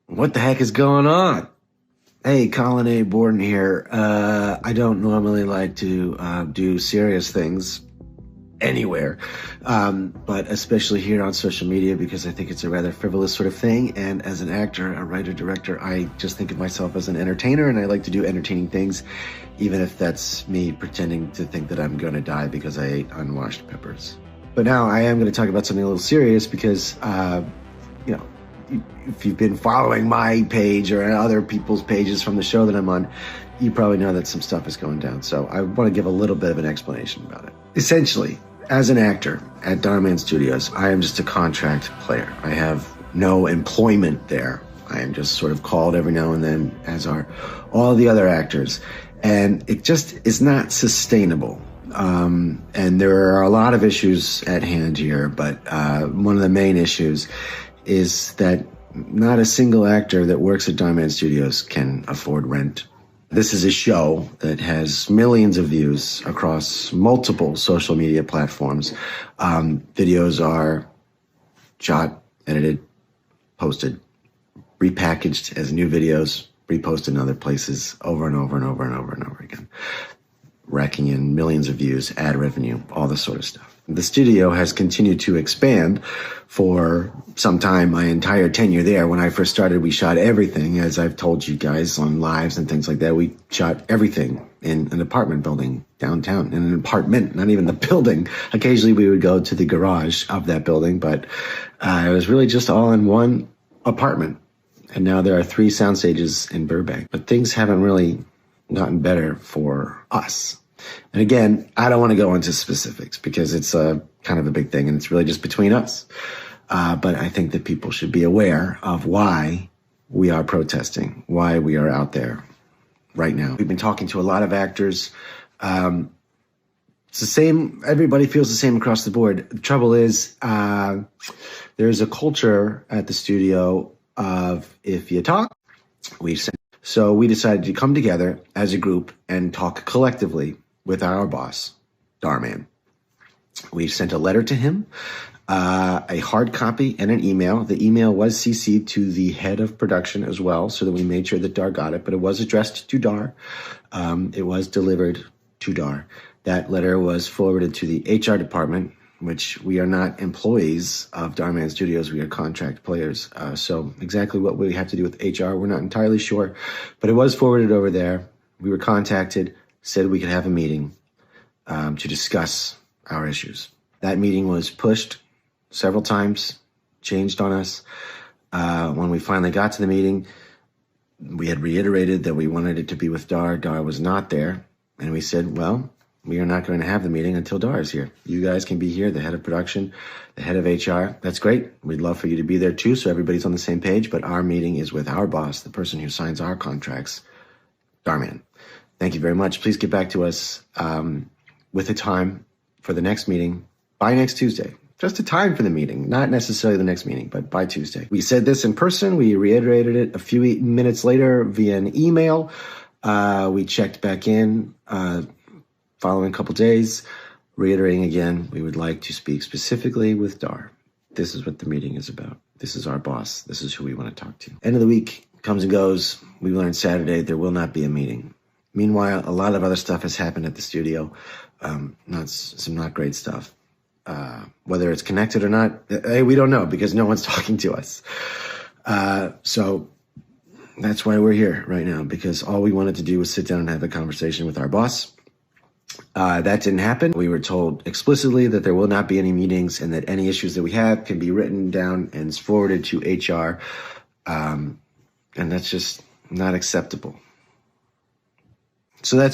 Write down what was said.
What the heck is going on? Hey, Colina Borden here. I don't normally like to do serious things anywhere, but especially here on social media because I think it's a rather frivolous sort of thing. And as an actor, a writer, director, I just think of myself as an entertainer, and I like to do entertaining things, even if that's me pretending to think that I'm going to die because I ate unwashed peppers. But now I am going to talk about something a little serious because, you know, if you've been following my page or other people's pages from the show that I'm on, you probably know that some stuff is going down. So I want to give a little bit of an explanation about it. Essentially, as an actor at Dhar Mann Studios, I am just a contract player. I have no employment there. I am just sort of called every now and then, as are all the other actors. And it just is not sustainable. And there are a lot of issues at hand here, but one of the main issues is that not a single actor that works at Dhar Mann Studios can afford rent. This is a show that has millions of views across multiple social media platforms. Videos are shot, edited, posted, repackaged as new videos, reposted in other places over and over and over and over and over again, racking in millions of views, ad revenue, all this sort of stuff. The studio has continued to expand for some time, my entire tenure there. When I first started, we shot everything, as I've told you guys on lives and things like that. We shot everything in an apartment building downtown, in an apartment, not even the building. Occasionally we would go to the garage of that building, but it was really just all in one apartment. And now there are 3 sound stages in Burbank, but things haven't really gotten better for us. And again, I don't want to go into specifics because it's a kind of a big thing and it's really just between us. But I think that people should be aware of why we are protesting, why we are out there right now. We've been talking to a lot of actors. It's the same. Everybody feels the same across the board. The trouble is, there's a culture at the studio of if you talk, we say. So we decided to come together as a group and talk collectively with our boss, Dhar Mann. We sent a letter to him, a hard copy and an email. The email was CC'd to the head of production as well, so that we made sure that Dhar got it, but it was addressed to Dhar. It was delivered to Dhar. That letter was forwarded to the HR department, which we are not employees of Dhar Mann Studios. We are contract players. So exactly what we have to do with HR, we're not entirely sure, but it was forwarded over there. We were contacted, said we could have a meeting to discuss our issues. That meeting was pushed several times, changed on us. When we finally got to the meeting, we had reiterated that we wanted it to be with Dhar. Dhar was not there. And we said, well, we are not going to have the meeting until Dhar is here. You guys can be here, the head of production, the head of HR. That's great. We'd love for you to be there too, so everybody's on the same page. But our meeting is with our boss, the person who signs our contracts, Dhar Mann. Thank you very much. Please get back to us with a time for the next meeting by next Tuesday. Just a time for the meeting, not necessarily the next meeting, but by Tuesday. We said this in person. We reiterated it a few minutes later via an email. We checked back in following a couple days, reiterating again, we would like to speak specifically with Dhar. This is what the meeting is about. This is our boss. This is who we want to talk to. End of the week comes and goes. We learned Saturday there will not be a meeting. Meanwhile, a lot of other stuff has happened at the studio. Some not great stuff. Whether it's connected or not, we don't know because no one's talking to us. So that's why we're here right now, because all we wanted to do was sit down and have a conversation with our boss. That didn't happen. We were told explicitly that there will not be any meetings and that any issues that we have can be written down and forwarded to HR. And that's just not acceptable. So that's